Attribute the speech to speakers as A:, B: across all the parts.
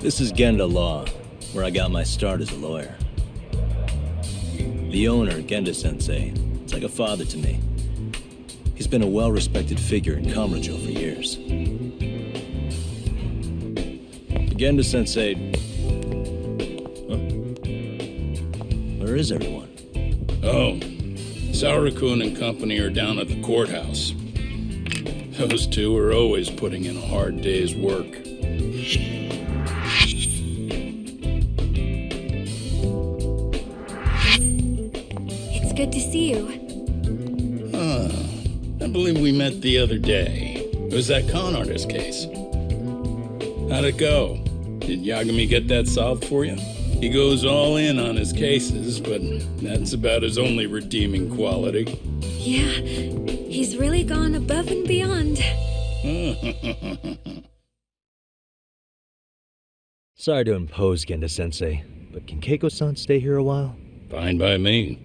A: This is Genda Law, where I got my start as a lawyer. The owner, Genda-sensei, is like a father to me. He's been a well-respected figure in Kamurocho for years. Genda-sensei... Huh? Where is everyone?
B: Oh, Saura-kun and company are down at the courthouse. Those two are always putting in a hard day's work.
C: It's good to see you.
B: I believe we met the other day. It was that con artist case. How'd it go? Did Yagami get that solved for you? He goes all in on his cases, but that's about his only redeeming quality.
C: Yeah, he's really gone above and beyond.
A: Sorry to impose, Genda-sensei, but can Keiko-san stay here a while?
B: Fine by me.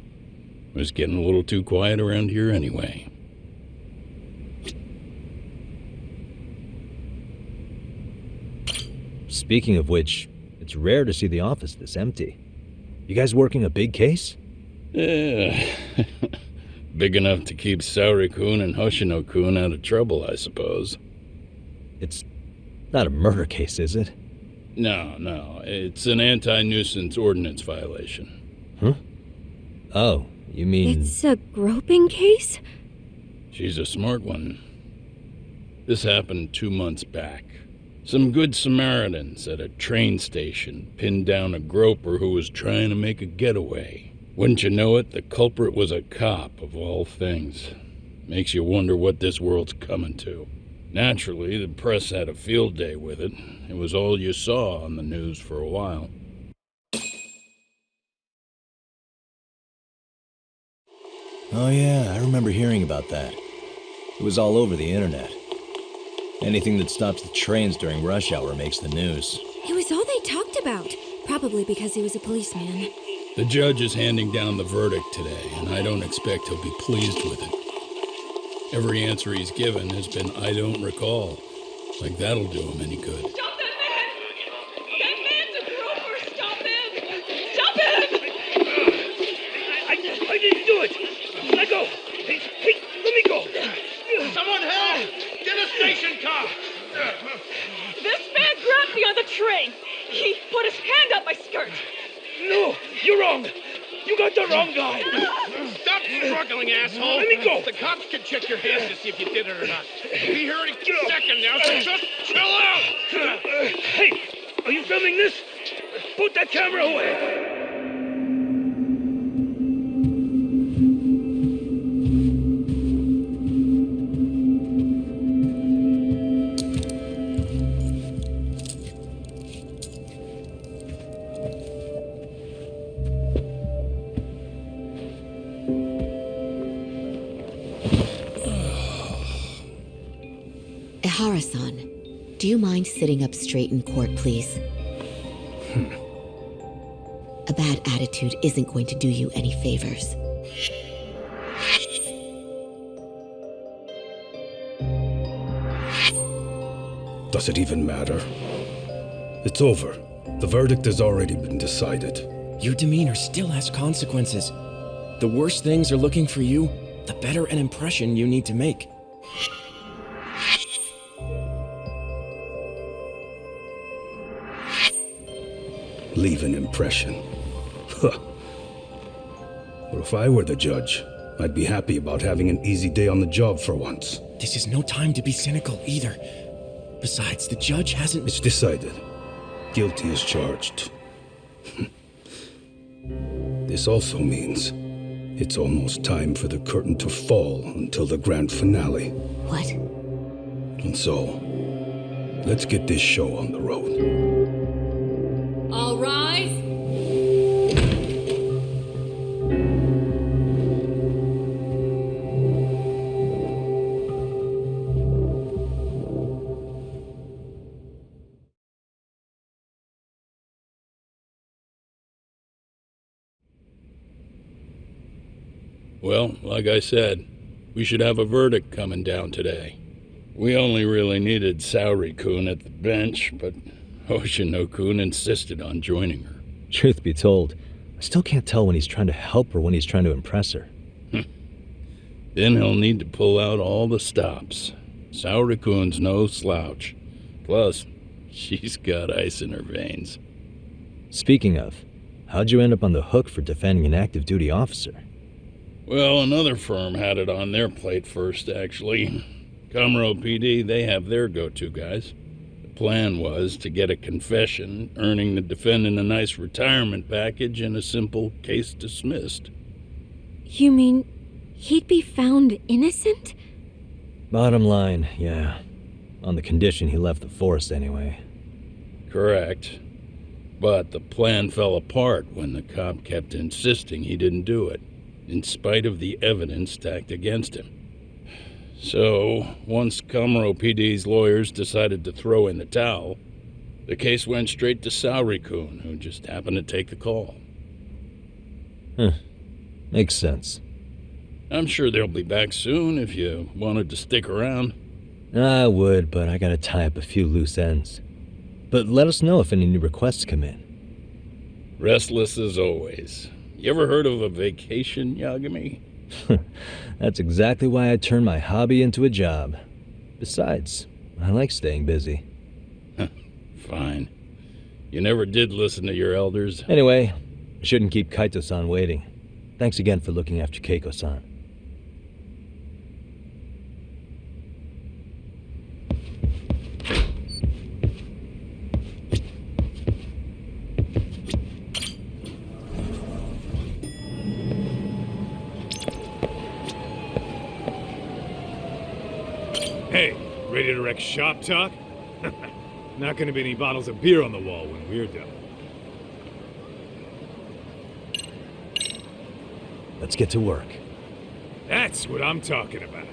B: It was getting a little too quiet around here anyway.
A: Speaking of which, it's rare to see the office this empty. You guys working a big case?
B: Yeah. Big enough to keep Saori-kun and Hoshino-kun out of trouble, I suppose.
A: It's not a murder case, is it?
B: No. It's an anti-nuisance ordinance violation.
A: Huh? Oh, you mean...
C: It's a groping case?
B: She's a smart one. This happened 2 months back. Some good Samaritans at a train station pinned down a groper who was trying to make a getaway. Wouldn't you know it, the culprit was a cop, of all things. Makes you wonder what this world's coming to. Naturally, the press had a field day with it. It was all you saw on the news for a while.
A: Oh yeah, I remember hearing about that. It was all over the internet. Anything that stops the trains during rush hour makes the news.
C: It was all they talked about. Probably because he was a policeman.
B: The judge is handing down the verdict today, and I don't expect he'll be pleased with it. Every answer he's given has been, I don't recall. Like that'll do him any good.
D: Stop that man! That man's a groper! Stop him! Stop him!
E: I didn't do it! Let go! Hey, let me go!
F: Someone help! Get a station car!
D: This man grabbed me on the train! He put his hand up my skirt!
E: No, you're wrong! You got the wrong guy!
F: Stop struggling, asshole!
E: Let me go!
F: The cops can check your hands to see if you did it or not. Be here any second now, so just chill out!
E: Hey, are you filming this? Put that camera away!
G: Ihara-san, do you mind sitting up straight in court, please? A bad attitude isn't going to do you any favors.
H: Does it even matter? It's over. The verdict has already been decided.
I: Your demeanor still has consequences. The worse things are looking for you, the better an impression you need to make.
H: Leave an impression. Huh. Well, if I were the judge, I'd be happy about having an easy day on the job for once.
I: This is no time to be cynical either. Besides, the judge hasn't...
H: It's decided. Guilty as charged. This also means it's almost time for the curtain to fall until the grand finale.
G: What?
H: And so, let's get this show on the road.
D: All rise!
B: Well, like I said, we should have a verdict coming down today. We only really needed Saori-kun at the bench, but Hoshino-kun insisted on joining her.
A: Truth be told, I still can't tell when he's trying to help her when he's trying to impress her.
B: Then he'll need to pull out all the stops. Saori-kun's no slouch. Plus, she's got ice in her veins.
A: Speaking of, how'd you end up on the hook for defending an active duty officer?
B: Well, another firm had it on their plate first, actually. Comro PD, they have their go-to guys. The plan was to get a confession, earning the defendant a nice retirement package and a simple case dismissed.
C: You mean he'd be found innocent?
A: Bottom line, yeah. On the condition he left the force anyway.
B: Correct. But the plan fell apart when the cop kept insisting he didn't do it, in spite of the evidence stacked against him. So, once Comro PD's lawyers decided to throw in the towel, the case went straight to Saori-kun, who just happened to take the call.
A: Makes sense.
B: I'm sure they'll be back soon if you wanted to stick around.
A: I would, but I gotta tie up a few loose ends. But let us know if any new requests come in.
B: Restless as always. You ever heard of a vacation, Yagami?
A: That's exactly why I turned my hobby into a job. Besides, I like staying busy.
B: Fine. You never did listen to your elders.
A: Anyway, I shouldn't keep Kaito-san waiting. Thanks again for looking after Keiko-san.
J: Hey, ready to wreck shop talk? Not gonna be any bottles of beer on the wall when we're done.
A: Let's get to work.
J: That's what I'm talking about.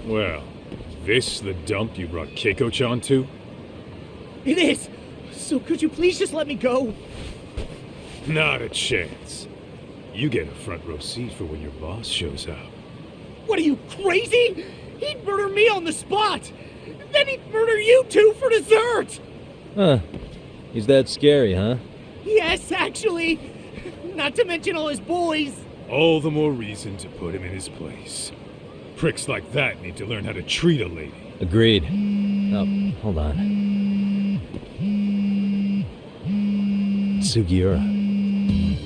J: Well, this the dump you brought Keiko-chan to?
E: It is! So could you please just let me go?
J: Not a chance. You get a front row seat for when your boss shows up.
E: What are you, crazy? He'd murder me on the spot! Then he'd murder you two for dessert!
A: Huh. He's that scary, huh?
E: Yes, actually. Not to mention all his boys.
J: All the more reason to put him in his place. Pricks like that need to learn how to treat a lady.
A: Agreed. Oh, hold on. Sugiura.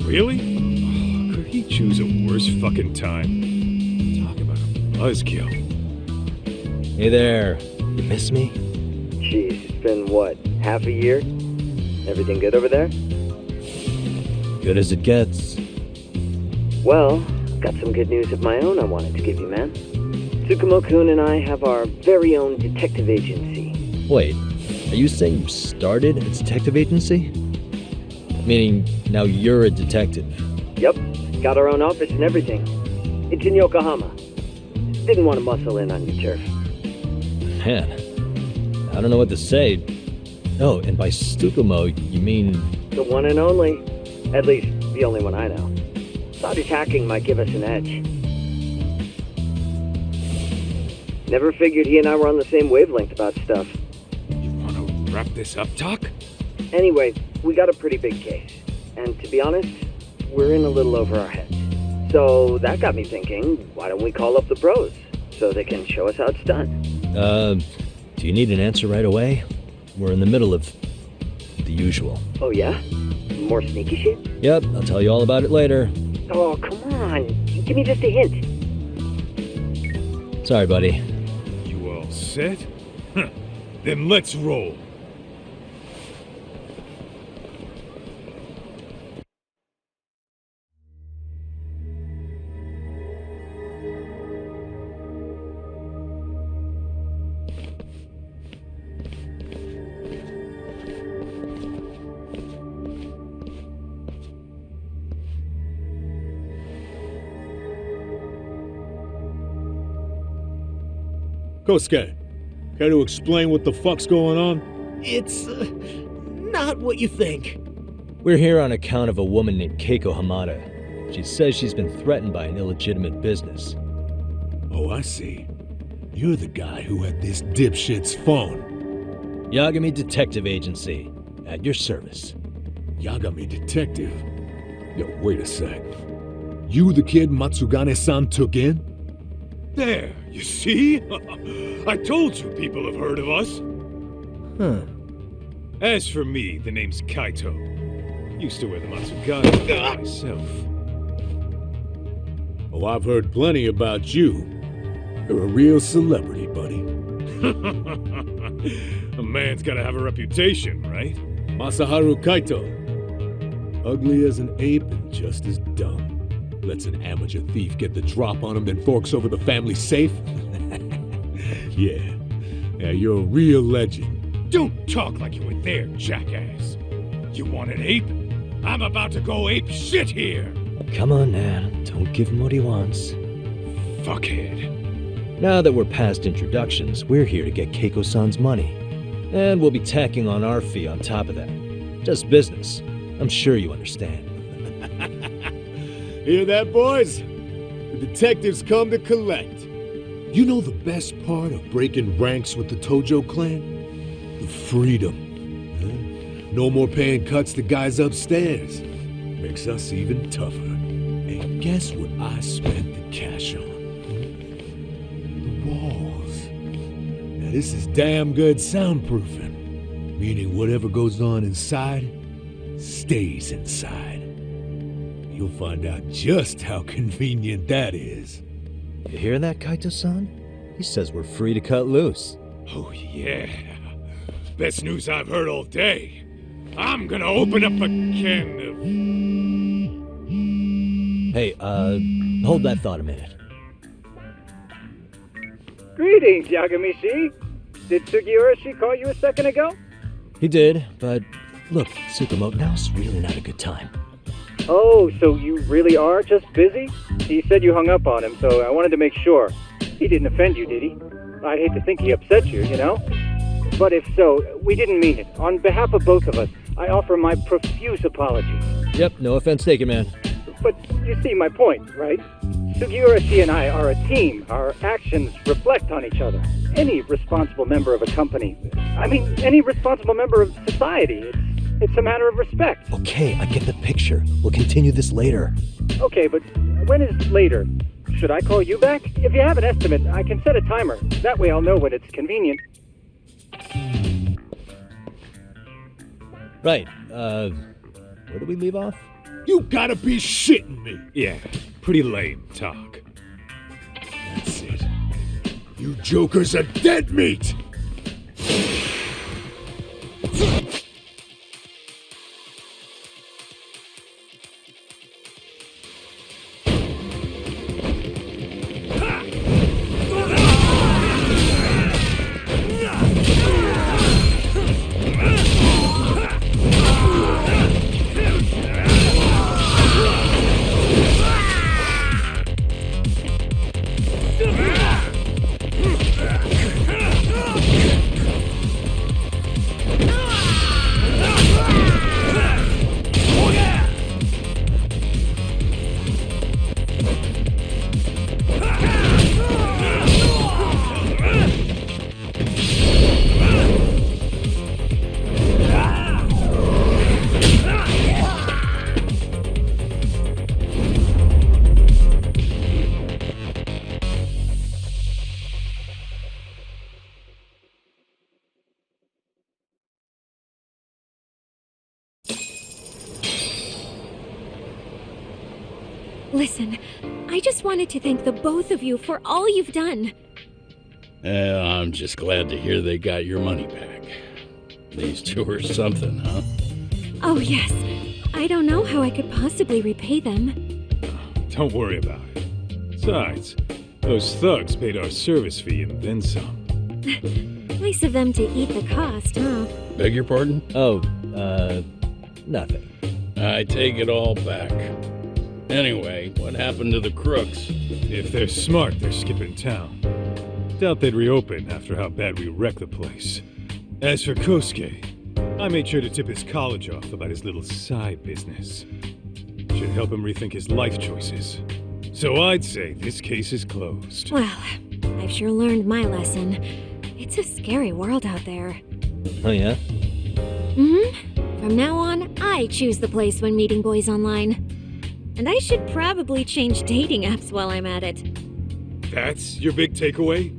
J: Really? Oh, could he choose a worse fucking time? Talk about a buzzkill.
A: Hey there. You miss me?
K: Jeez, it's been what, half a year? Everything good over there?
A: Good as it gets.
K: Well, I've got some good news of my own I wanted to give you, man. Tsukumo-kun and I have our very own detective agency.
A: Wait, are you saying you started a detective agency? Meaning, now you're a detective?
K: Yep, got our own office and everything. It's in Yokohama. Didn't want to muscle in on your turf.
A: Man, I don't know what to say. Oh, and by Tsukumo, you mean...
K: The one and only. At least, the only one I know. Thought his hacking might give us an edge. Never figured he and I were on the same wavelength about stuff.
J: You want to wrap this up, Doc?
K: Anyway, we got a pretty big case. And to be honest, we're in a little over our heads. So that got me thinking, why don't we call up the pros so they can show us how it's done?
A: Do you need an answer right away? We're in the middle of the usual.
K: Oh yeah? More sneaky shit?
A: Yep, I'll tell you all about it later.
K: Oh, come on. Give me just a hint.
A: Sorry, buddy.
J: You all set? Then let's roll.
L: Kosuke, care to explain what the fuck's going on?
E: It's, not what you think.
A: We're here on account of a woman named Keiko Hamada. She says she's been threatened by an illegitimate business.
L: Oh, I see. You're the guy who had this dipshit's phone.
A: Yagami Detective Agency, at your service.
L: Yagami Detective? Yo, wait a sec. You the kid Matsugane-san took in? There, you see? I told you people have heard of us.
A: Huh.
J: As for me, the name's Kaito. Used to wear the Matsugane myself.
L: Oh, I've heard plenty about you. You're a real celebrity, buddy.
J: A man's gotta have a reputation, right?
L: Masaharu Kaito. Ugly as an ape and just as dumb. Lets an amateur thief get the drop on him, then forks over the family safe. Yeah, you're a real legend.
F: Don't talk like you were there, jackass. You want an ape? I'm about to go ape shit here.
A: Come on now, don't give him what he wants.
F: Fuckhead.
A: Now that we're past introductions, we're here to get Keiko-san's money. And we'll be tacking on our fee on top of that. Just business. I'm sure you understand.
L: Hear that, boys? The detectives come to collect. You know the best part of breaking ranks with the Tojo clan? The freedom. Huh? No more paying cuts to guys upstairs. Makes us even tougher. And guess what I spent the cash on? The walls. Now this is damn good soundproofing. Meaning whatever goes on inside, stays inside. You'll find out just how convenient that is.
A: You hear that, Kaito-san? He says we're free to cut loose.
F: Oh, yeah. Best news I've heard all day. I'm gonna open up a can of...
A: Hey, hold that thought a minute.
K: Greetings, Yagami-shi. Did Sugiura-shi call you a second ago?
A: He did, but look, Tsukumo, now's really not a good time.
K: Oh, so you really are just busy? He said you hung up on him, so I wanted to make sure. He didn't offend you, did he? I'd hate to think he upset you, you know? But if so, we didn't mean it. On behalf of both of us, I offer my profuse apologies.
A: Yep, no offense taken, man.
K: But you see my point, right? Sugiura-shi and I are a team. Our actions reflect on each other. Any responsible member of a company, any responsible member of society, it's a matter of respect.
A: Okay, I get the picture. We'll continue this later.
K: Okay, but when is later? Should I call you back? If you have an estimate, I can set a timer. That way I'll know when it's convenient.
A: Right, where did we leave off?
L: You gotta be shitting me!
J: Yeah, pretty lame talk.
L: That's it. You jokers are dead meat!
C: Listen, I just wanted to thank the both of you for all you've done.
B: I'm just glad to hear they got your money back. These two are something, huh?
C: Oh, yes. I don't know how I could possibly repay them.
J: Don't worry about it. Besides, those thugs paid our service fee and then some.
C: Nice of them to eat the cost, huh?
B: Beg your pardon?
A: Oh, nothing.
B: I take it all back. Anyway, what happened to the crooks?
J: If they're smart, they're skipping town. Doubt they'd reopen after how bad we wrecked the place. As for Kosuke, I made sure to tip his college off about his little side business. Should help him rethink his life choices. So I'd say this case is closed.
C: Well, I've sure learned my lesson. It's a scary world out there.
A: Oh, yeah?
C: From now on, I choose the place when meeting boys online. And I should probably change dating apps while I'm at it.
J: That's your big takeaway?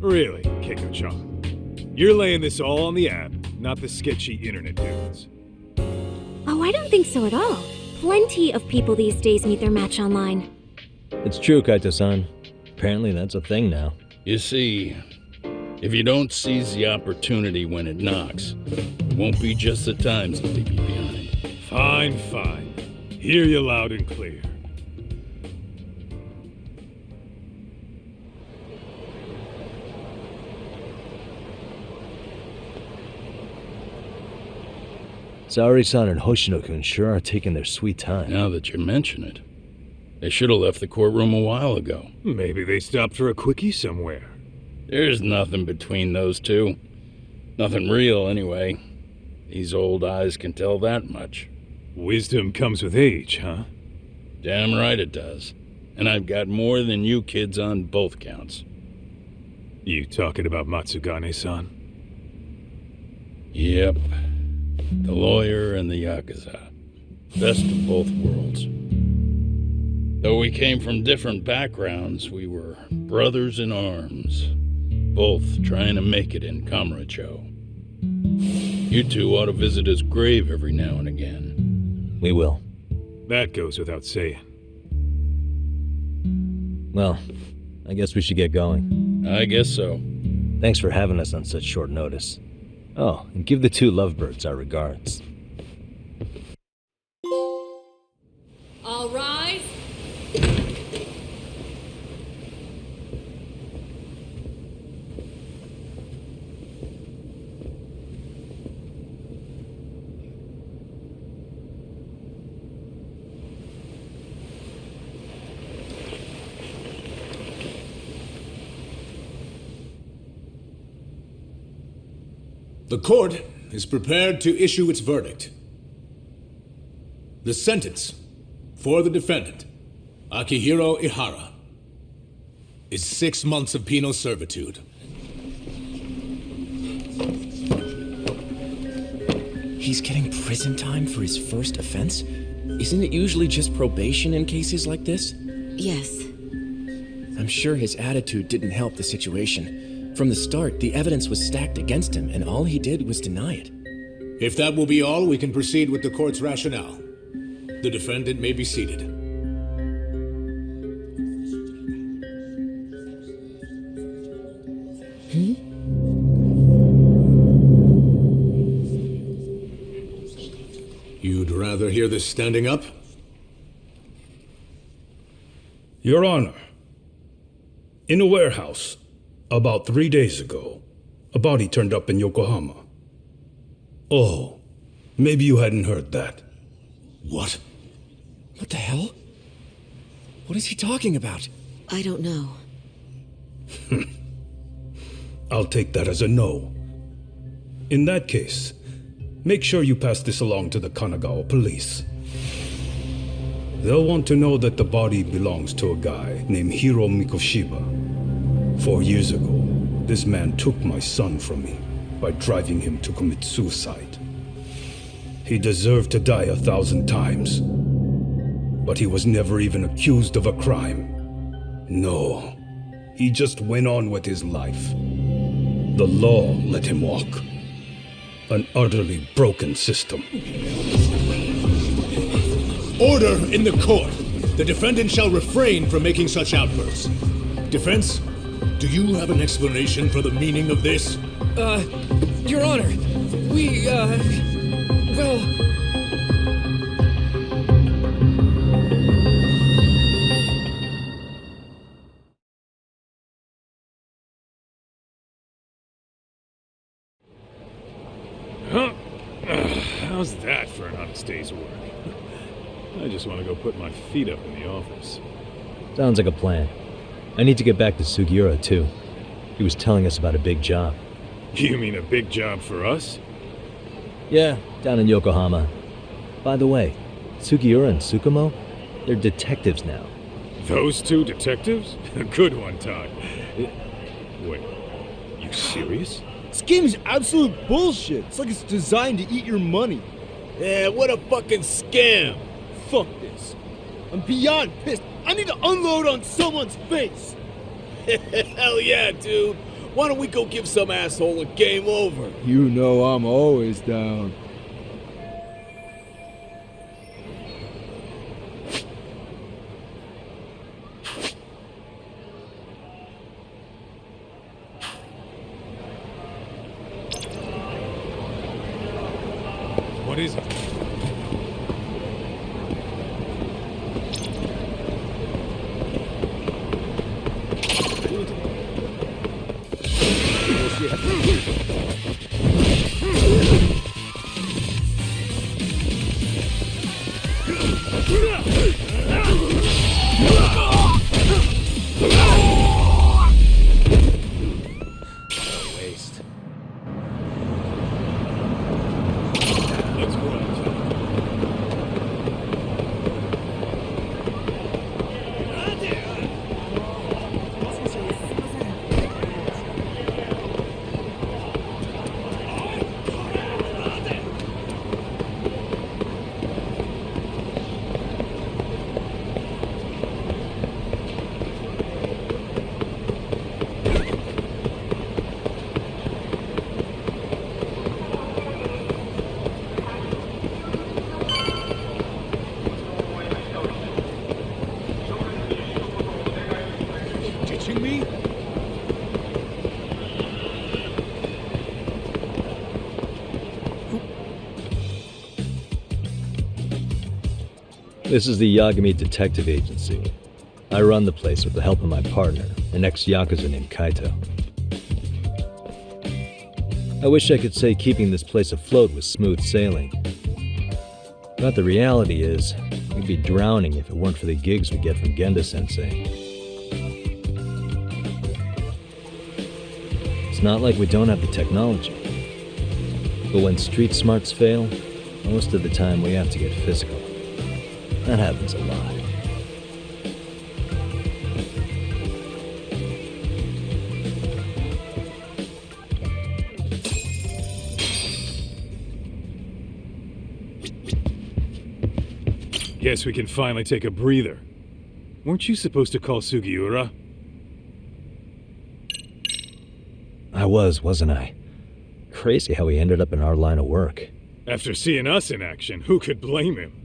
J: Really, Keiko-chan? You're laying this all on the app, not the sketchy internet dudes.
C: Oh, I don't think so at all. Plenty of people these days meet their match online.
A: It's true, Kaito-san. Apparently that's a thing now.
B: You see, if you don't seize the opportunity when it knocks, it won't be just the times to leave you behind.
J: Fine, fine. Hear you loud and clear.
A: Saori-san and Hoshino-kun sure are taking their sweet time.
B: Now that you mention it, they should have left the courtroom a while ago.
J: Maybe they stopped for a quickie somewhere.
B: There's nothing between those two. Nothing real, anyway. These old eyes can tell that much.
J: Wisdom comes with age, huh?
B: Damn right it does. And I've got more than you kids on both counts.
J: You talking about Matsugane-san?
B: Yep. The lawyer and the Yakuza. Best of both worlds. Though we came from different backgrounds, we were brothers in arms. Both trying to make it in Kamurocho. You two ought to visit his grave every now and again.
A: We will.
J: That goes without saying.
A: Well, I guess we should get going.
B: I guess so.
A: Thanks for having us on such short notice. Oh, and give the two lovebirds our regards.
D: All rise.
L: The court is prepared to issue its verdict. The sentence for the defendant, Akihiro Ihara, is 6 months of penal servitude.
I: He's getting prison time for his first offense? Isn't it usually just probation in cases like this?
G: Yes.
I: I'm sure his attitude didn't help the situation. From the start, the evidence was stacked against him, and all he did was deny it.
L: If that will be all, we can proceed with the court's rationale. The defendant may be seated. You'd rather hear this standing up?
H: Your Honor, in a warehouse, about 3 days ago, a body turned up in Yokohama. Oh, maybe you hadn't heard that.
L: What?
I: What the hell? What is he talking about?
G: I don't know.
H: I'll take that as a no. In that case, make sure you pass this along to the Kanagawa police. They'll want to know that the body belongs to a guy named Hiro Mikoshiba. 4 years ago, this man took my son from me by driving him to commit suicide. He deserved to die 1,000 times, but he was never even accused of a crime. No, he just went on with his life. The law let him walk. An utterly broken system.
L: Order in the court! The defendant shall refrain from making such outbursts. Defense, do you have an explanation for the meaning of this?
I: Your Honor, well...
J: Huh? How's that for an honest day's work? I just want to go put my feet up in the office.
A: Sounds like a plan. I need to get back to Sugiura, too. He was telling us about a big job.
J: You mean a big job for us?
A: Yeah, down in Yokohama. By the way, Sugiura and Tsukumo, they're detectives now.
J: Those two detectives? Good one, Todd. Wait, you serious?
E: This game is absolute bullshit. It's like it's designed to eat your money.
L: Yeah, what a fucking scam!
E: Fuck this. I'm beyond pissed. I need to unload on someone's face.
L: Hell yeah, dude! Why don't we go give some asshole a game over?
E: You know I'm always down.
J: What is it?
A: This is the Yagami Detective Agency. I run the place with the help of my partner, an ex-Yakuza named Kaito. I wish I could say keeping this place afloat was smooth sailing. But the reality is, we'd be drowning if it weren't for the gigs we get from Genda-sensei. It's not like we don't have the technology. But when street smarts fail, most of the time we have to get physical. That happens a lot.
J: Guess we can finally take a breather. Weren't you supposed to call Sugiura?
A: I wasn't I? Crazy how he ended up in our line of work.
J: After seeing us in action, who could blame him?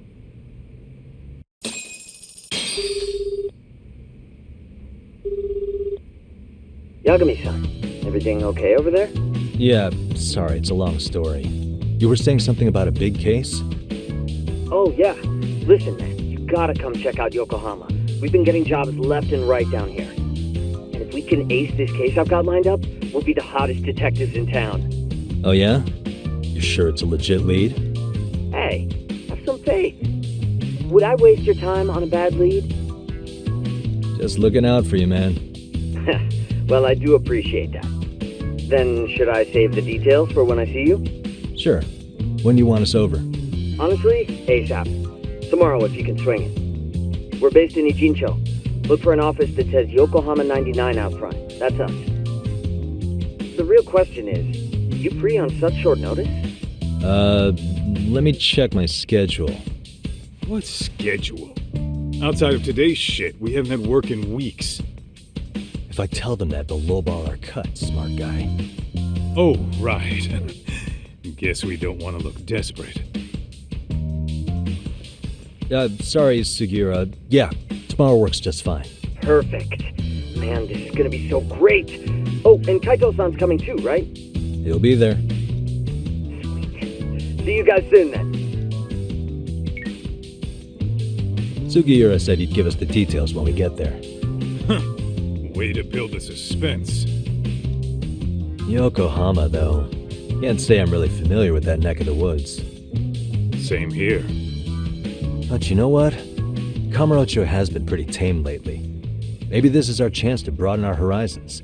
M: Yagami-san, everything okay over there?
A: Yeah, sorry, it's a long story. You were saying something about a big case?
M: Oh, yeah. Listen, man, you gotta come check out Yokohama. We've been getting jobs left and right down here. And if we can ace this case I've got lined up, we'll be the hottest detectives in town.
A: Oh yeah? You sure it's a legit lead?
M: Hey, have some faith. Would I waste your time on a bad lead?
A: Just looking out for you, man.
M: Well, I do appreciate that. Then should I save the details for when I see you?
A: Sure. When do you want us over?
M: Honestly, ASAP. Tomorrow if you can swing it. We're based in Ijincho. Look for an office that says Yokohama 99 out front. That's us. The real question is, you free on such short notice?
A: Let me check my schedule.
J: What schedule? Outside of today's shit, we haven't had work in weeks.
A: If I tell them that, they'll lowball our cut, smart guy.
J: Oh, right. Guess we don't want to look desperate.
A: Sorry, Sugiura. Yeah, tomorrow works just fine.
M: Perfect. Man, this is gonna be so great. Oh, and Kaito-san's coming too, right?
A: He'll be there.
M: Sweet. See you guys soon then.
A: Sugiura said he'd give us the details when we get there.
J: Way to build the suspense.
A: Yokohama, though. Can't say I'm really familiar with that neck of the woods.
J: Same here.
A: But you know what? Kamurocho has been pretty tame lately. Maybe this is our chance to broaden our horizons.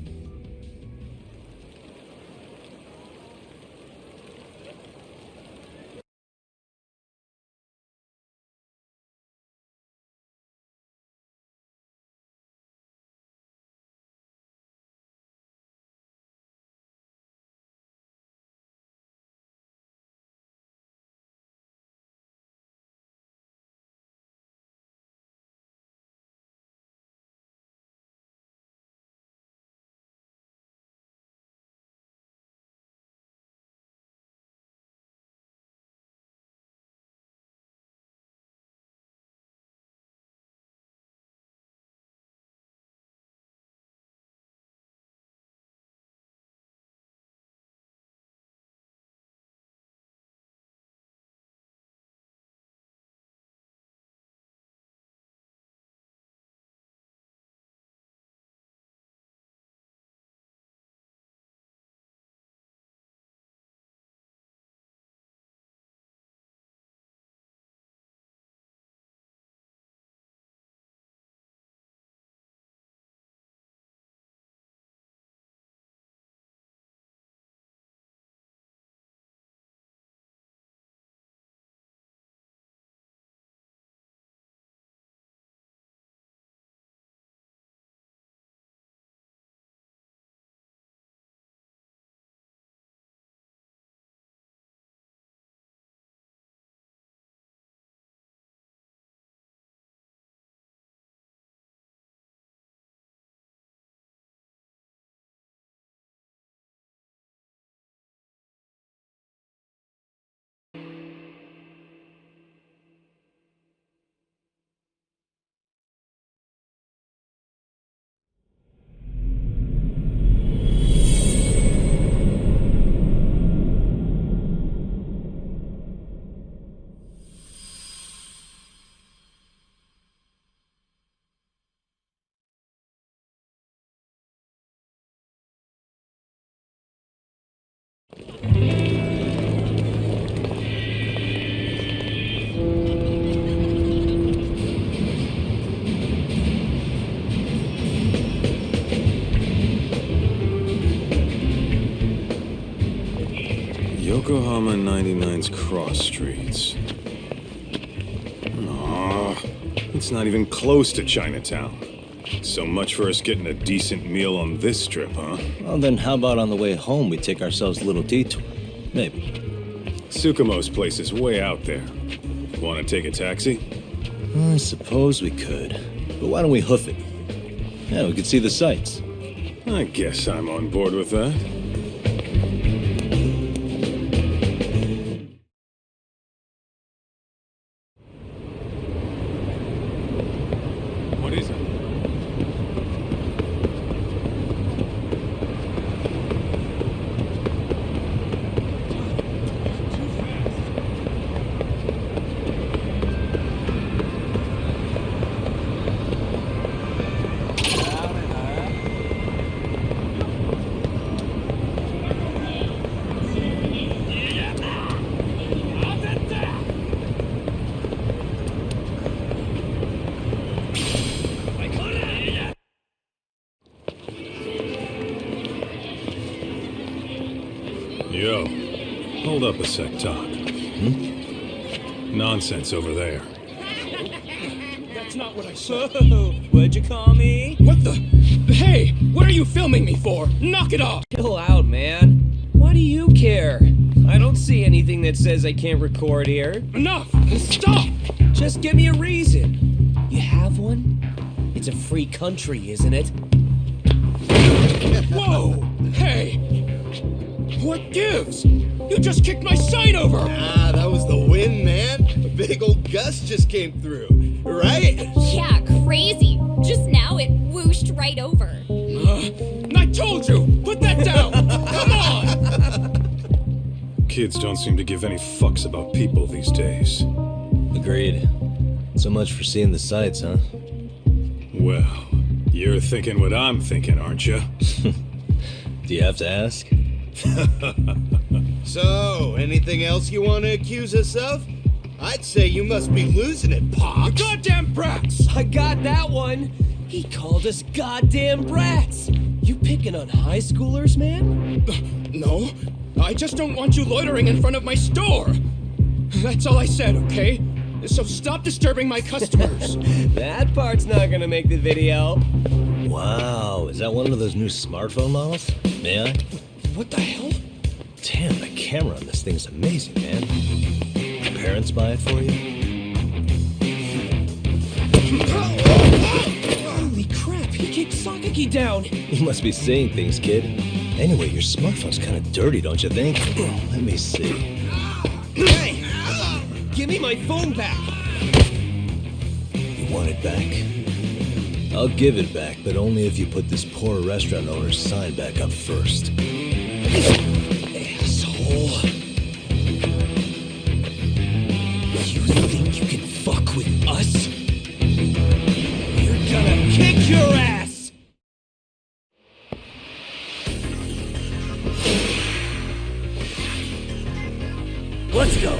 N: Yokohama 99's cross streets. Aw, it's not even close to Chinatown. So much for us getting a decent meal on this strip, huh?
A: Well, then how about on the way home we take ourselves a little detour? Maybe.
N: Tsukumo's place is way out there. Want to take a taxi?
A: I suppose we could. But why don't we hoof it? Yeah, we could see the sights.
N: I guess I'm on board with that.
J: What is it?
N: Yo, hold up a sec, Doc. Nonsense over there.
O: That's not what I said. What'd you call me? What the? Hey, what are you filming me for? Knock it off! Chill out, man. Why do you care? I don't see anything that says I can't record here. Enough! Stop! Just give me a reason. You have one? It's a free country, isn't it? Whoa! Hey! What gives? You just kicked my sign over!
P: Ah, that was the wind, man. A big old gust just came through, right?
Q: Yeah, crazy. Just now it whooshed right over.
O: I told you! Put that down! Come on!
N: Kids don't seem to give any fucks about people these days.
A: Agreed. So much for seeing the sights, huh?
N: Well, you're thinking what I'm thinking, aren't you?
A: Do you have to ask?
P: So, anything else you want to accuse us of? I'd say you must be losing it, Pops.
O: You goddamn brats! I got that one! He called us goddamn brats! You picking on high schoolers, man? No, I just don't want you loitering in front of my store! That's all I said, okay? So stop disturbing my customers! That part's not gonna make the video.
A: Wow, is that one of those new smartphone models? May I?
O: What the hell?
A: Damn, the camera on this thing's amazing, man. Your parents buy it for you?
O: Holy crap, he kicked Sakaki down!
A: You must be seeing things, kid. Anyway, your smartphone's kind of dirty, don't you think? Let me see.
O: Hey! Give me my phone back!
A: You want it back? I'll give it back, but only if you put this poor restaurant owner's sign back up first.
O: Asshole. You think you can fuck with us? You're gonna kick your ass!
A: Let's go!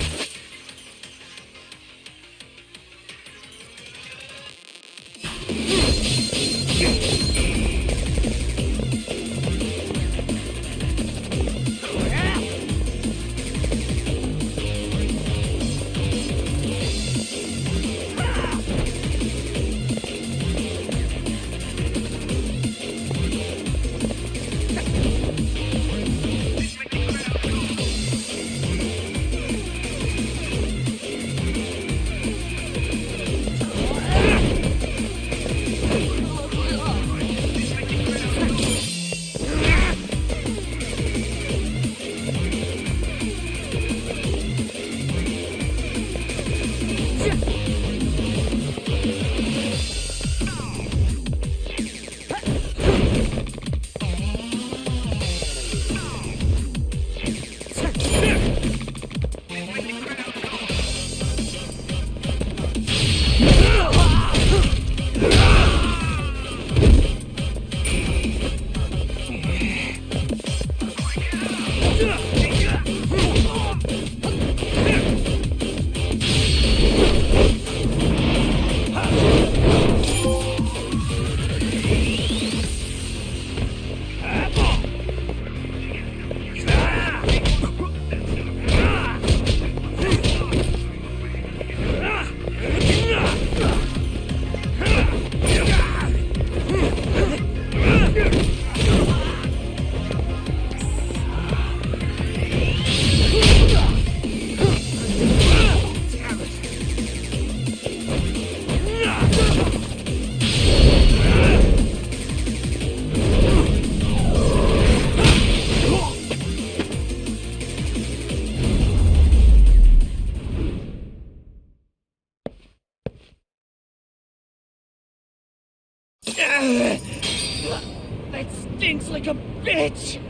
E: that stinks like a bitch!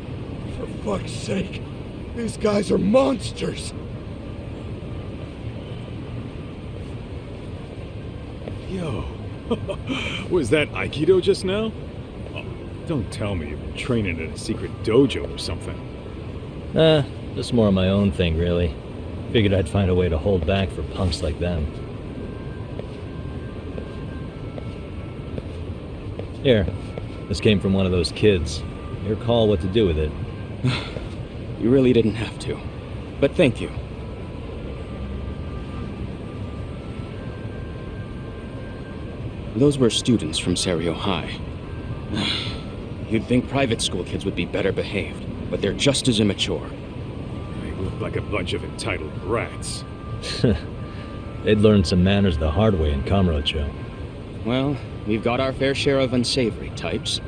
L: For fuck's sake, these guys are monsters!
J: Yo, was that Aikido just now? Oh, don't tell me you've been training at a secret dojo or something.
A: Just more of my own thing, really. Figured I'd find a way to hold back for punks like them. Here, this came from one of those kids. Your call what to do with it.
O: You really didn't have to. But thank you. Those were students from Serio High. You'd think private school kids would be better behaved, but they're just as immature.
J: They look like a bunch of entitled brats.
A: They'd learned some manners the hard way in Kamurocho.
O: Well, we've got our fair share of unsavory types.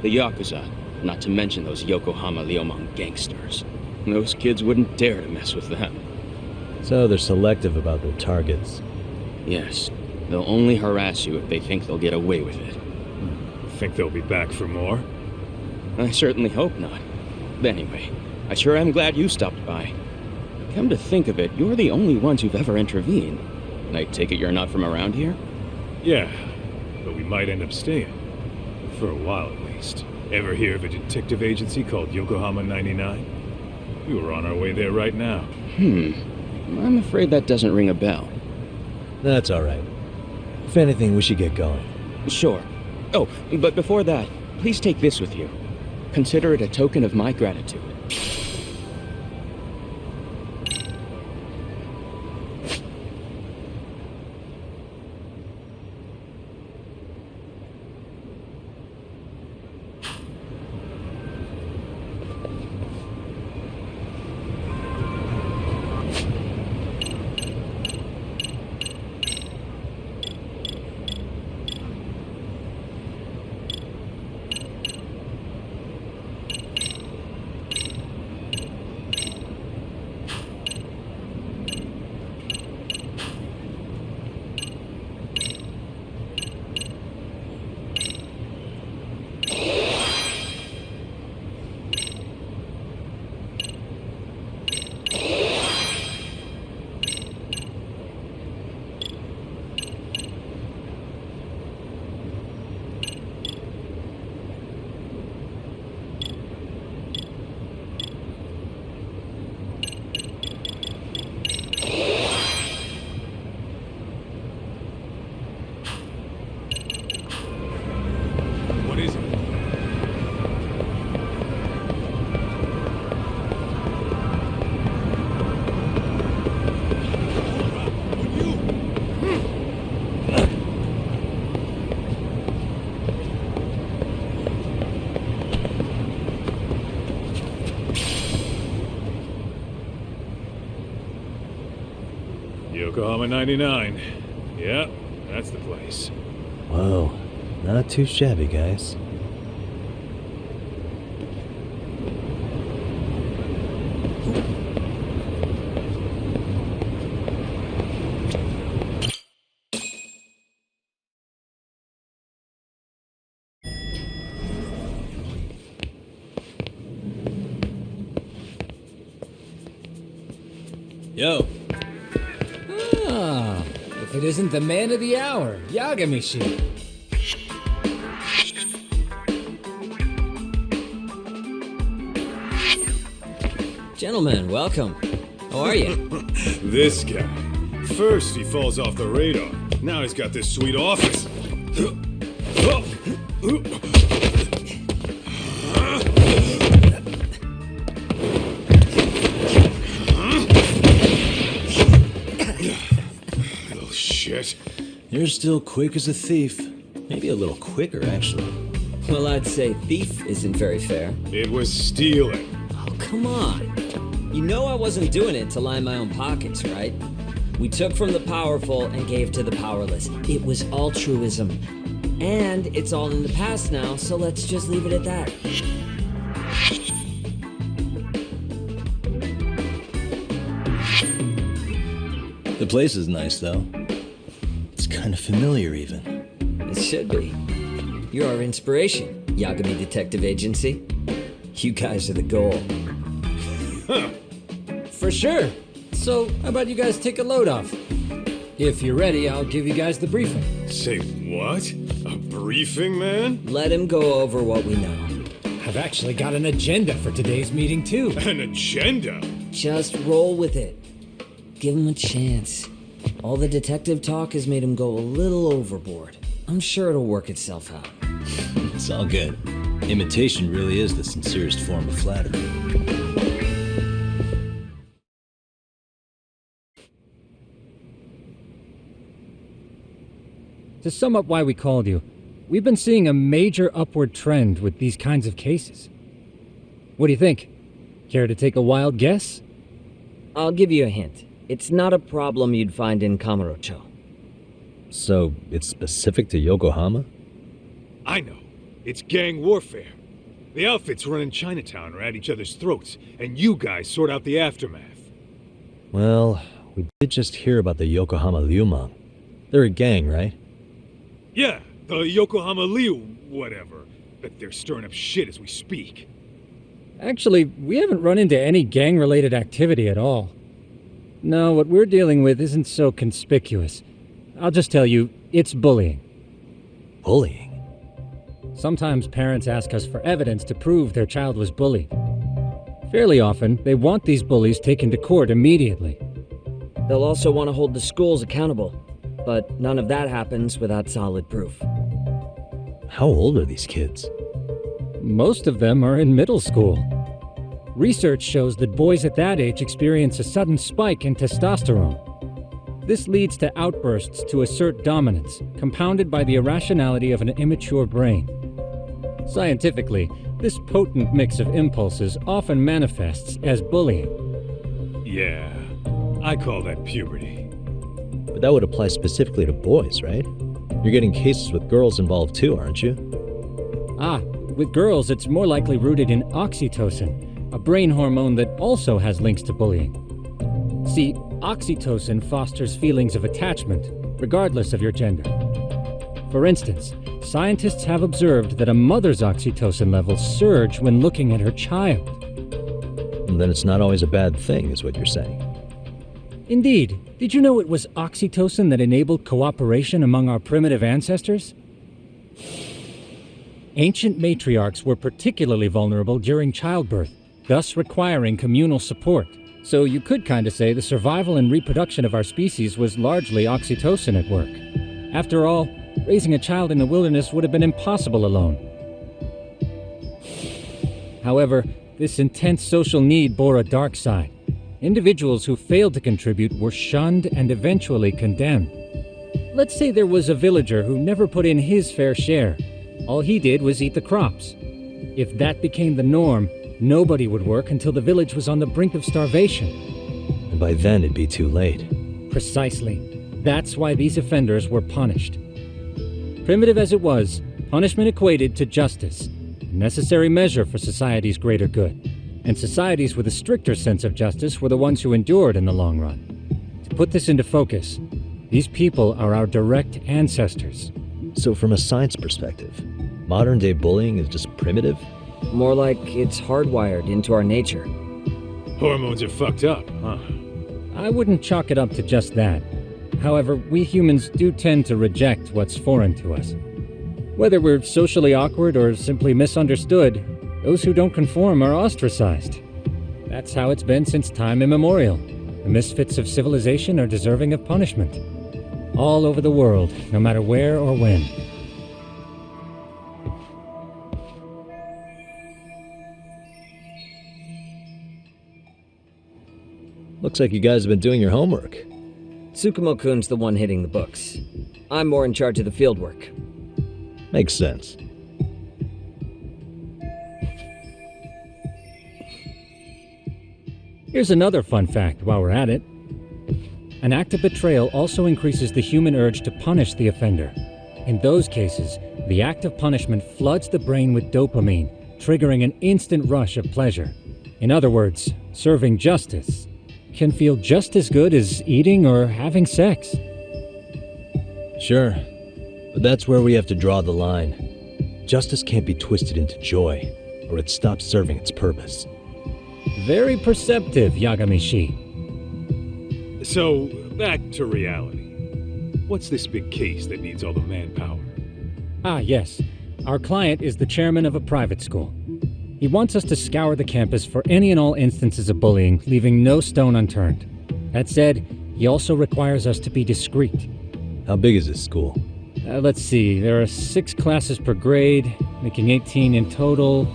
O: The Yakuza, not to mention those Yokohama Liumang gangsters. Those kids wouldn't dare to mess with them.
A: So they're selective about their targets.
O: Yes. They'll only harass you if they think they'll get away with it.
J: Think they'll be back for more?
O: I certainly hope not. But anyway, I sure am glad you stopped by. Come to think of it, you're the only ones who've ever intervened. I take it you're not from around here?
J: Yeah, but we might end up staying. For a while at least. Ever hear of a detective agency called Yokohama 99? We were on our way there right now.
O: I'm afraid that doesn't ring a bell.
A: That's alright. If anything, we should get going.
O: Sure. Oh, but before that, please take this with you. Consider it a token of my gratitude.
J: Yokohama 99. Yeah, that's the place.
A: Whoa, not too shabby, guys.
R: Yo. Ah, if it isn't the man of the hour, Yagami-shi.
S: Gentlemen, welcome. How are you?
N: This guy. First he falls off the radar. Now he's got this sweet office. Little shit.
A: You're still quick as a thief. Maybe a little quicker, actually.
S: Well, I'd say thief isn't very fair.
N: It was stealing.
S: Oh, come on. You know I wasn't doing it to line my own pockets, right? We took from the powerful and gave to the powerless. It was altruism. And it's all in the past now, so let's just leave it at that.
A: The place is nice, though. It's kind of familiar, even.
S: It should be. You're our inspiration. Yagami Detective Agency. You guys are the goal.
R: For sure. So, how about you guys take a load off? If you're ready, I'll give you guys the briefing.
N: Say what? A briefing, man?
S: Let him go over what we know.
R: I've actually got an agenda for today's meeting, too.
N: An agenda?
S: Just roll with it. Give him a chance. All the detective talk has made him go a little overboard. I'm sure it'll work itself out.
A: It's all good. Imitation really is the sincerest form of flattery.
R: To sum up why we called you, we've been seeing a major upward trend with these kinds of cases. What do you think? Care to take a wild guess?
S: I'll give you a hint. It's not a problem you'd find in Kamurocho.
A: So, it's specific to Yokohama?
F: I know. It's gang warfare. The outfits running Chinatown are at each other's throats, and you guys sort out the aftermath.
A: Well, we did just hear about the Yokohama Liumang. They're a gang, right?
F: Yeah, the Yokohama Liu whatever. Bet they're stirring up shit as we speak.
R: Actually, we haven't run into any gang-related activity at all. No, what we're dealing with isn't so conspicuous. I'll just tell you, it's bullying.
A: Bullying?
R: Sometimes parents ask us for evidence to prove their child was bullied. Fairly often, they want these bullies taken to court immediately.
S: They'll also want to hold the schools accountable, but none of that happens without solid proof.
A: How old are these kids?
R: Most of them are in middle school. Research shows that boys at that age experience a sudden spike in testosterone. This leads to outbursts to assert dominance, compounded by the irrationality of an immature brain. Scientifically, this potent mix of impulses often manifests as bullying.
F: Yeah, I call that puberty.
A: But that would apply specifically to boys, right? You're getting cases with girls involved too, aren't you?
R: Ah, with girls it's more likely rooted in oxytocin, a brain hormone that also has links to bullying. See, oxytocin fosters feelings of attachment, regardless of your gender. For instance, scientists have observed that a mother's oxytocin levels surge when looking at her child.
A: And then it's not always a bad thing, is what you're saying.
R: Indeed. Did you know it was oxytocin that enabled cooperation among our primitive ancestors? Ancient matriarchs were particularly vulnerable during childbirth, thus requiring communal support. So you could kinda say the survival and reproduction of our species was largely oxytocin at work. After all, raising a child in the wilderness would have been impossible alone. However, this intense social need bore a dark side. Individuals who failed to contribute were shunned and eventually condemned. Let's say there was a villager who never put in his fair share. All he did was eat the crops. If that became the norm, nobody would work until the village was on the brink of starvation.
A: And by then it'd be too late.
R: Precisely. That's why these offenders were punished. Primitive as it was, punishment equated to justice, a necessary measure for society's greater good. And societies with a stricter sense of justice were the ones who endured in the long run. To put this into focus, these people are our direct ancestors.
A: So from a science perspective, modern-day bullying is just primitive?
S: More like it's hardwired into our nature.
F: Hormones are fucked up, huh?
R: I wouldn't chalk it up to just that. However, we humans do tend to reject what's foreign to us. Whether we're socially awkward or simply misunderstood, those who don't conform are ostracized. That's how it's been since time immemorial. The misfits of civilization are deserving of punishment. All over the world, no matter where or when.
A: Looks like you guys have been doing your homework.
S: Tsukumo-kun's the one hitting the books. I'm more in charge of the fieldwork.
A: Makes sense.
R: Here's another fun fact while we're at it. An act of betrayal also increases the human urge to punish the offender. In those cases, the act of punishment floods the brain with dopamine, triggering an instant rush of pleasure. In other words, serving justice can feel just as good as eating or having sex.
A: Sure, but that's where we have to draw the line. Justice can't be twisted into joy, or it stops serving its purpose.
R: Very perceptive, Yagami-shi.
F: So, back to reality. What's this big case that needs all the manpower?
R: Ah, yes. Our client is the chairman of a private school. He wants us to scour the campus for any and all instances of bullying, leaving no stone unturned. That said, he also requires us to be discreet.
A: How big is this school?
R: Let's see, there are 6 classes per grade, making 18 in total,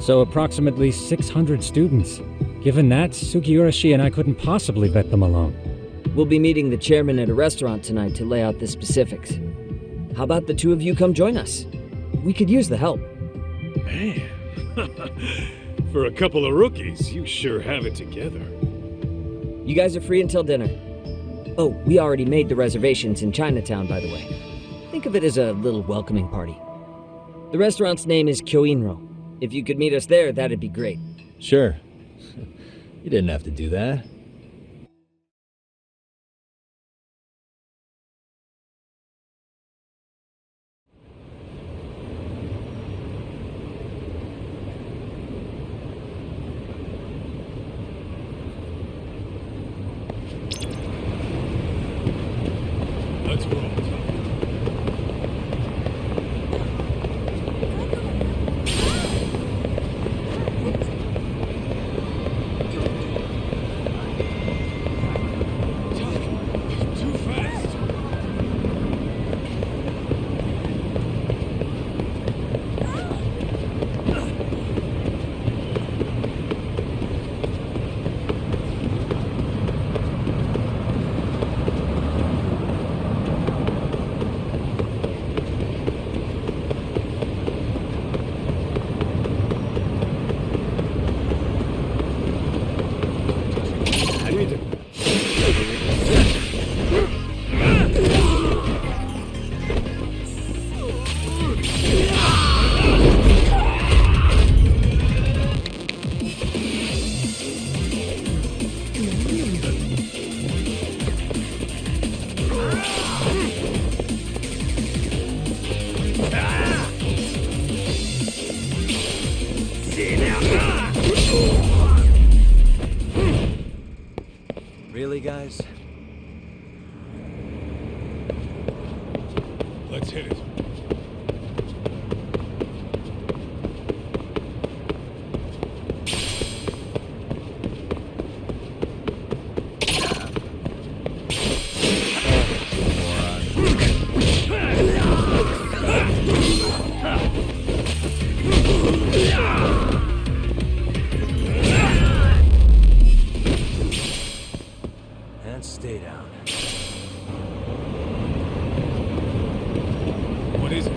R: so approximately 600 students. Given that, Sugiurashi and I couldn't possibly vet them alone.
S: We'll be meeting the chairman at a restaurant tonight to lay out the specifics. How about the two of you come join us? We could use the help.
F: Man, for a couple of rookies, you sure have it together.
S: You guys are free until dinner. Oh, we already made the reservations in Chinatown, by the way. Think of it as a little welcoming party. The restaurant's name is Kyoinro. If you could meet us there, that'd be great.
A: Sure. You didn't have to do that.
F: Let's roll. Too fast.
A: Really, guys?
F: Let's hit it.
A: And stay down.
F: What is it?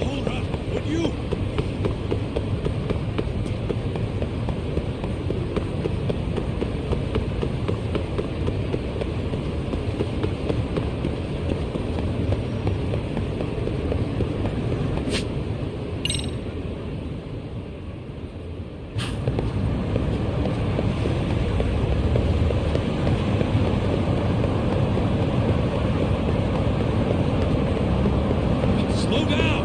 F: Hold up! Would you? Slow down!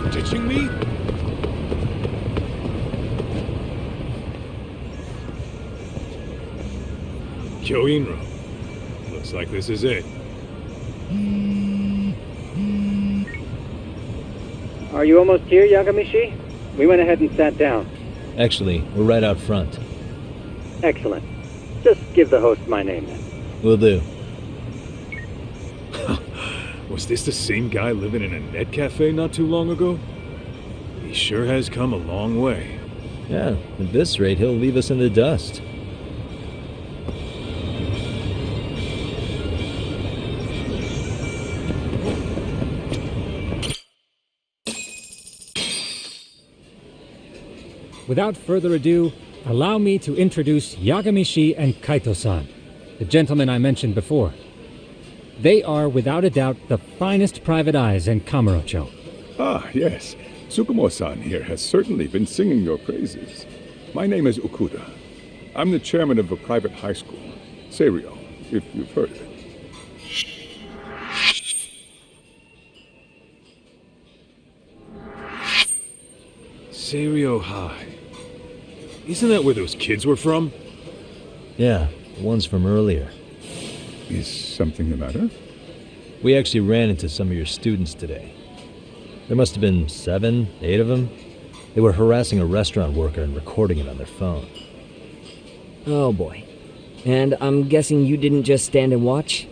F: You ditching me? Kyoinro. Looks like this is it.
K: Are you almost here, Yagami-shi? We went ahead and sat down.
A: Actually, we're right out front.
K: Excellent. Just give the host my name then.
A: Will do.
F: Was this the same guy living in a net cafe not too long ago? He sure has come a long way.
A: Yeah, at this rate, he'll leave us in the dust.
R: Without further ado, allow me to introduce Yagami and Kaito-san, the gentlemen I mentioned before. They are, without a doubt, the finest private eyes in Kamurocho.
T: Ah, yes. Tsukumo-san here has certainly been singing your praises. My name is Okuda. I'm the chairman of a private high school, Seiryo, if you've heard of it.
F: Seiryo High. Isn't that where those kids were from?
A: Yeah, the ones from earlier.
T: Is something the matter?
A: We actually ran into some of your students today. There must have been 7, 8 of them. They were harassing a restaurant worker and recording it on their phone.
S: Oh boy. And I'm guessing you didn't just stand and watch?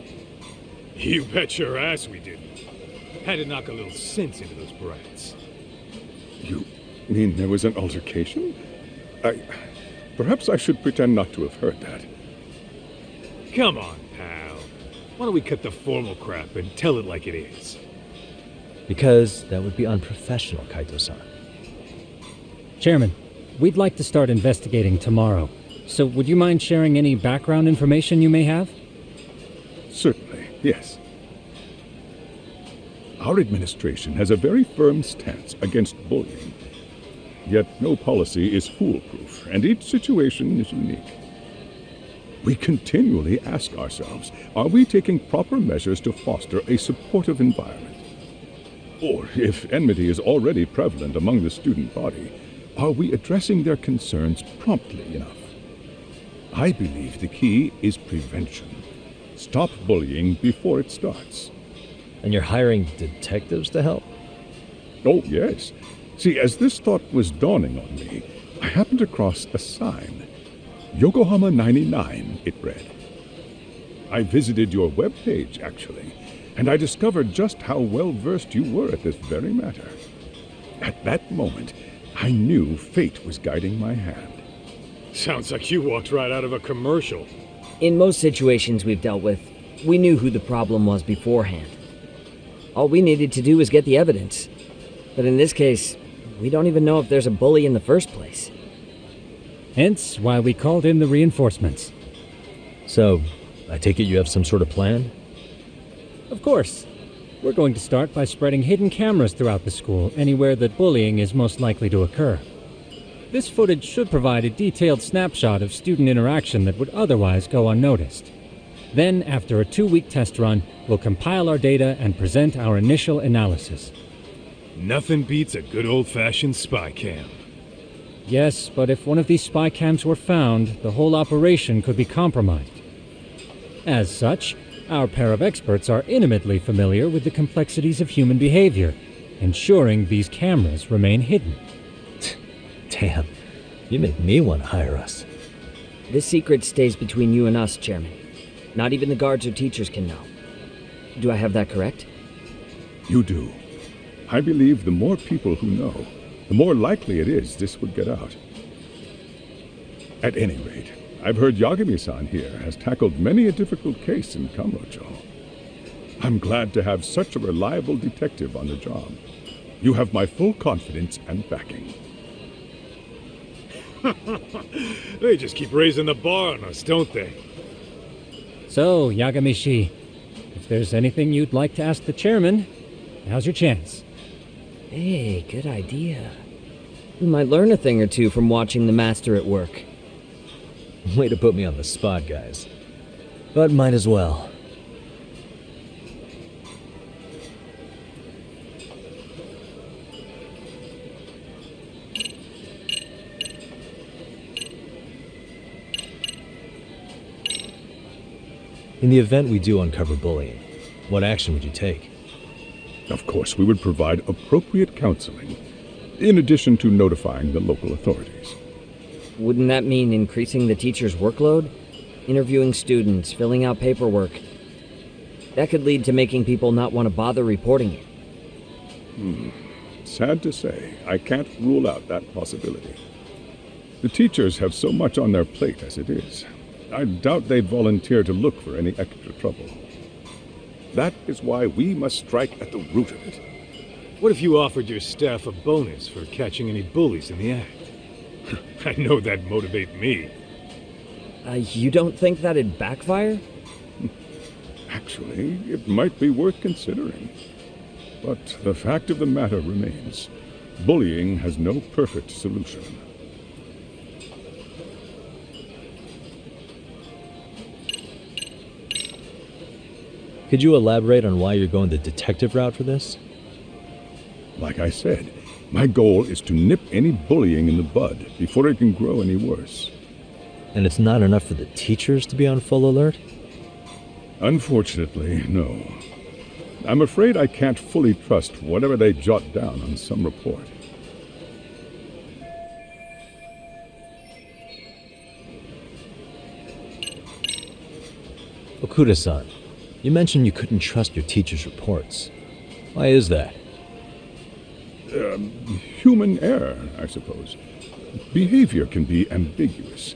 F: You bet your ass we didn't. Had to knock a little sense into those brats.
T: You mean there was an altercation? Perhaps I should pretend not to have heard that.
F: Come on, pal. Why don't we cut the formal crap and tell it like it is?
A: Because that would be unprofessional, Kaito-san.
R: Chairman, we'd like to start investigating tomorrow. So would you mind sharing any background information you may have?
T: Certainly, yes. Our administration has a very firm stance against bullying. Yet no policy is foolproof, and each situation is unique. We continually ask ourselves, are we taking proper measures to foster a supportive environment? Or, if enmity is already prevalent among the student body, are we addressing their concerns promptly enough? I believe the key is prevention. Stop bullying before it starts.
A: And you're hiring detectives to help?
T: Oh, yes. See, as this thought was dawning on me, I happened across a sign. Yokohama 99, it read. I visited your webpage, actually, and I discovered just how well-versed you were at this very matter. At that moment, I knew fate was guiding my hand.
F: Sounds like you walked right out of a commercial.
S: In most situations we've dealt with, we knew who the problem was beforehand. All we needed to do was get the evidence. But in this case, we don't even know if there's a bully in the first place.
R: Hence why we called in the reinforcements.
A: So, I take it you have some sort of plan?
R: Of course. We're going to start by spreading hidden cameras throughout the school, anywhere that bullying is most likely to occur. This footage should provide a detailed snapshot of student interaction that would otherwise go unnoticed. Then, after a 2-week test run, we'll compile our data and present our initial analysis.
F: Nothing beats a good old-fashioned spy cam.
R: Yes, but if one of these spy cams were found, the whole operation could be compromised. As such, our pair of experts are intimately familiar with the complexities of human behavior, ensuring these cameras remain hidden.
A: Damn, you make me want to hire us.
S: This secret stays between you and us, Chairman. Not even the guards or teachers can know. Do I have that correct?
T: You do. I believe the more people who know, the more likely it is this would get out. At any rate, I've heard Yagami-san here has tackled many a difficult case in Kamurocho. I'm glad to have such a reliable detective on the job. You have my full confidence and backing.
F: They just keep raising the bar on us, don't they?
R: So, Yagami, if there's anything you'd like to ask the chairman, now's your chance.
S: Hey, good idea. We might learn a thing or two from watching the master at work.
A: Way to put me on the spot, guys. But might as well. In the event we do uncover bullying, what action would you take?
T: Of course, we would provide appropriate counseling, in addition to notifying the local authorities.
S: Wouldn't that mean increasing the teacher's workload? Interviewing students, filling out paperwork. That could lead to making people not want to bother reporting it.
T: Sad to say, I can't rule out that possibility. The teachers have so much on their plate as it is. I doubt they'd volunteer to look for any extra trouble. That is why we must strike at the root of it.
F: What if you offered your staff a bonus for catching any bullies in the act? I know that'd motivate me.
S: You don't think that'd backfire?
T: Actually, it might be worth considering. But the fact of the matter remains, bullying has no perfect solution.
A: Could you elaborate on why you're going the detective route for this?
T: Like I said, my goal is to nip any bullying in the bud before it can grow any worse.
A: And it's not enough for the teachers to be on full alert?
T: Unfortunately, no. I'm afraid I can't fully trust whatever they jot down on some report.
A: Okuda-san, you mentioned you couldn't trust your teacher's reports. Why is that?
T: Human error, I suppose. Behavior can be ambiguous,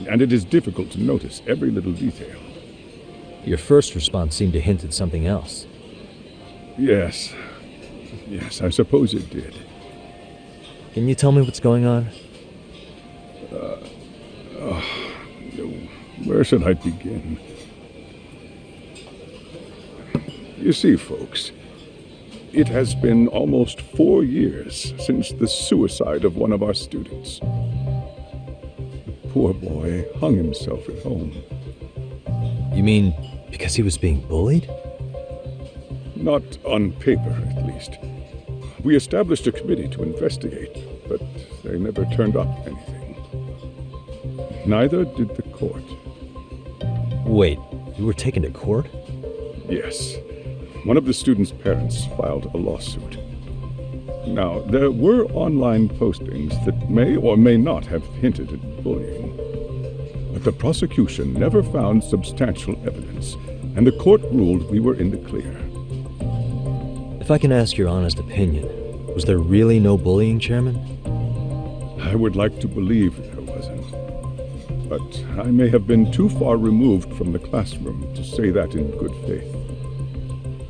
T: and it is difficult to notice every little detail.
A: Your first response seemed to hint at something else.
T: Yes, I suppose it did.
A: Can you tell me what's going on?
T: Where should I begin? You see, folks, it has been almost 4 years since the suicide of one of our students. The poor boy hung himself at home.
A: You mean because he was being bullied?
T: Not on paper, at least. We established a committee to investigate, but they never turned up anything. Neither did the court.
A: Wait, you were taken to court?
T: Yes. One of the students' parents filed a lawsuit. Now, there were online postings that may or may not have hinted at bullying. But the prosecution never found substantial evidence, and the court ruled we were in the clear.
A: If I can ask your honest opinion, was there really no bullying, Chairman?
T: I would like to believe there wasn't. But I may have been too far removed from the classroom to say that in good faith.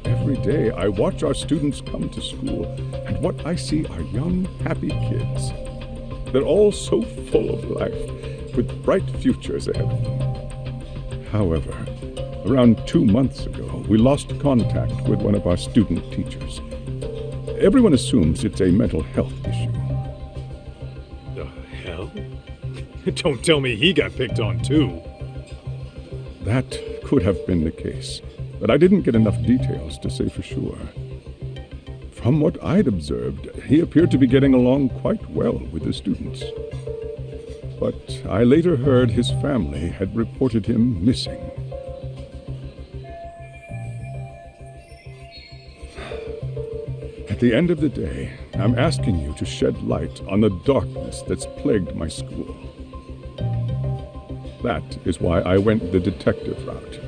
T: Every day I watch our students come to school, and what I see are young, happy kids. They're all so full of life, with bright futures ahead of them. However, around 2 months ago, we lost contact with one of our student teachers. Everyone assumes it's a mental health issue.
F: The hell? Don't tell me he got picked on too.
T: That could have been the case, but I didn't get enough details to say for sure. From what I'd observed, he appeared to be getting along quite well with the students. But I later heard his family had reported him missing. At the end of the day, I'm asking you to shed light on the darkness that's plagued my school. That is why I went the detective route.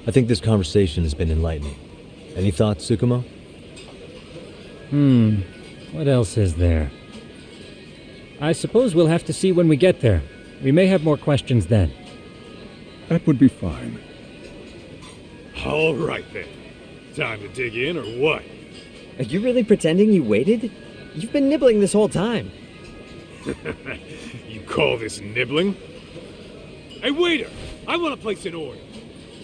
A: I think this conversation has been enlightening. Any thoughts, Tsukumo?
R: What else is there? I suppose we'll have to see when we get there. We may have more questions then.
T: That would be fine.
F: All right then. Time to dig in or what?
S: Are you really pretending you waited? You've been nibbling this whole time.
F: You call this nibbling? Hey, waiter! I want to place an order.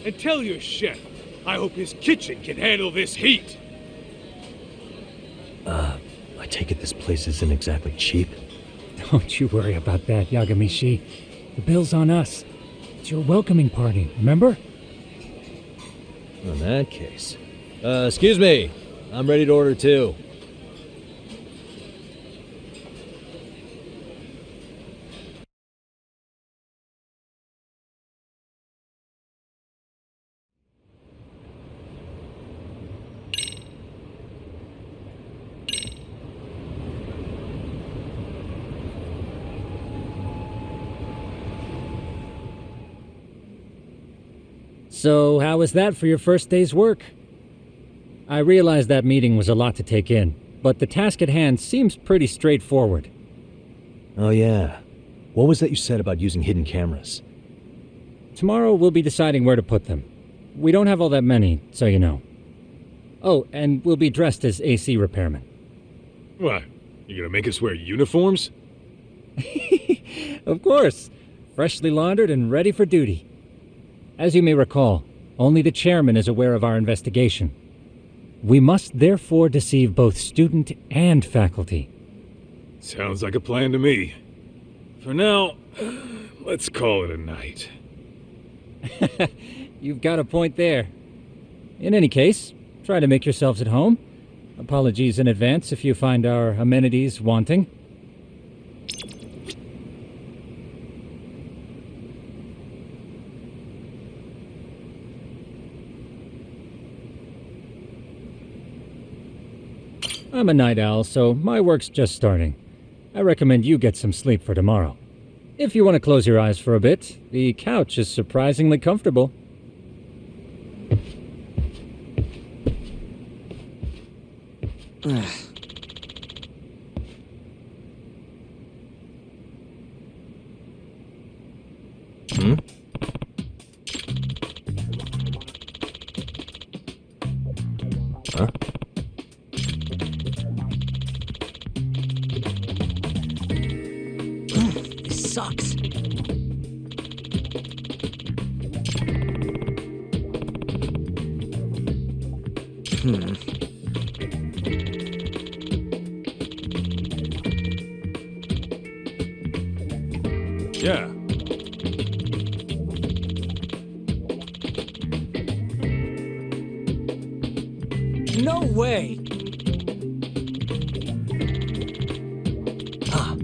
F: And tell your chef, I hope his kitchen can handle this heat.
A: I take it this place isn't exactly cheap?
E: Don't you worry about that, Yagami-shi. The bill's on us. It's your welcoming party, remember?
A: In that case. Excuse me. I'm ready to order too.
R: So, how was that for your first day's work? I realize that meeting was a lot to take in, but the task at hand seems pretty straightforward.
A: Oh yeah. What was that you said about using hidden cameras?
R: Tomorrow we'll be deciding where to put them. We don't have all that many, so you know. Oh, and we'll be dressed as AC repairmen.
F: What? You gonna make us wear uniforms?
R: Of course. Freshly laundered and ready for duty. As you may recall, only the chairman is aware of our investigation. We must therefore deceive both student and faculty.
F: Sounds like a plan to me. For now, let's call it a night.
R: You've got a point there. In any case, try to make yourselves at home. Apologies in advance if you find our amenities wanting. I'm a night owl, so my work's just starting. I recommend you get some sleep for tomorrow. If you want to close your eyes for a bit, the couch is surprisingly comfortable.
A: Huh?
S: This sucks.
N: Yeah.
S: No way!
A: Huh.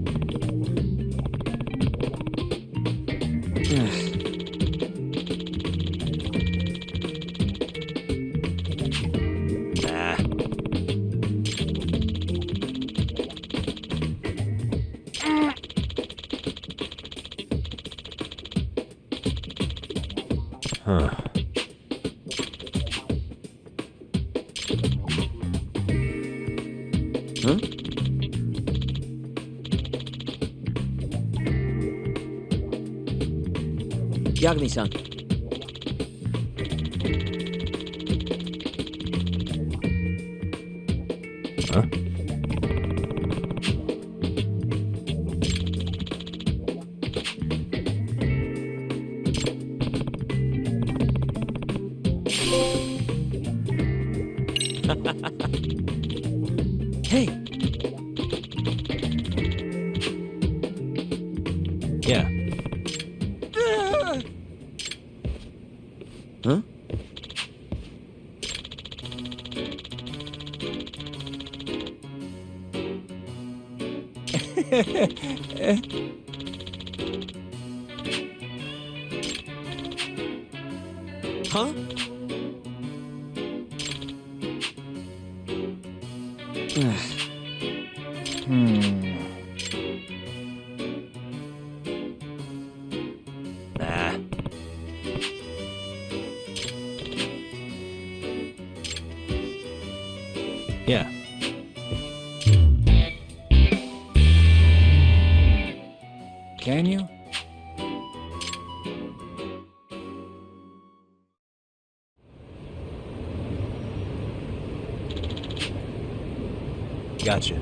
S: Huh? Yagami-san.
A: Huh?
S: Hey!
A: Yeah.
S: Huh? Huh?
A: Yeah.
R: Can you?
A: Gotcha.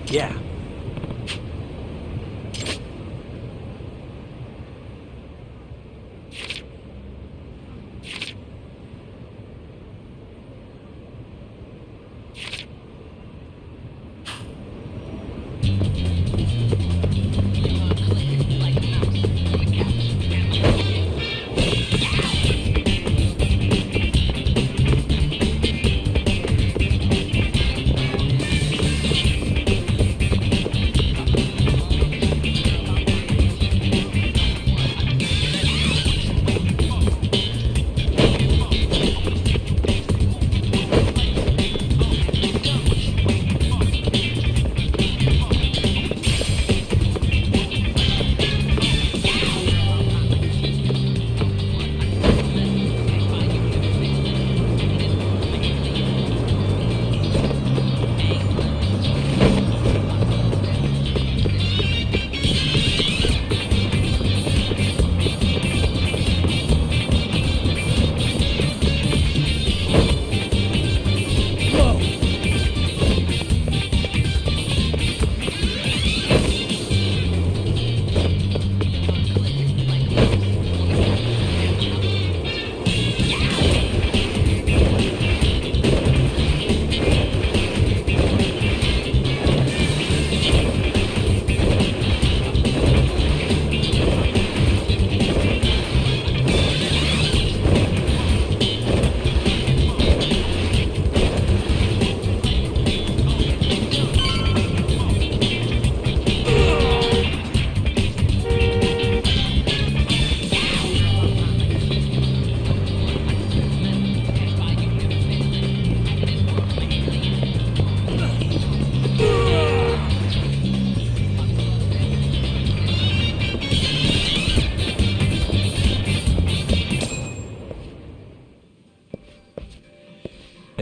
A: Yeah.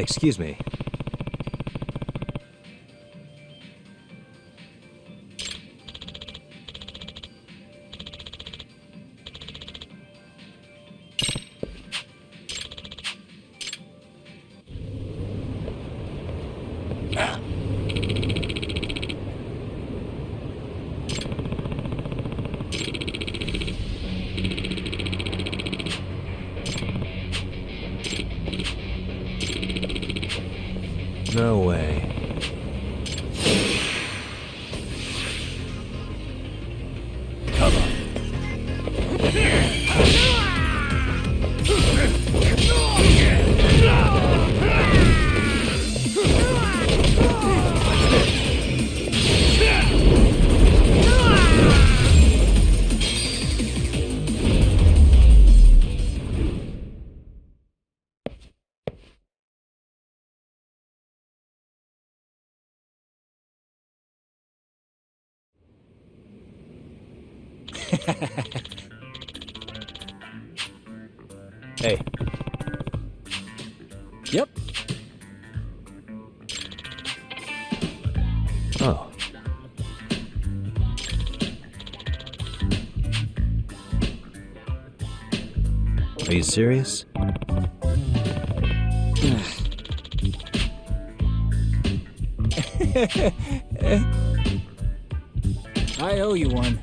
A: excuse me. No way. Come on. Hey.
R: Yep.
A: Oh. Are you serious?
R: I owe you one.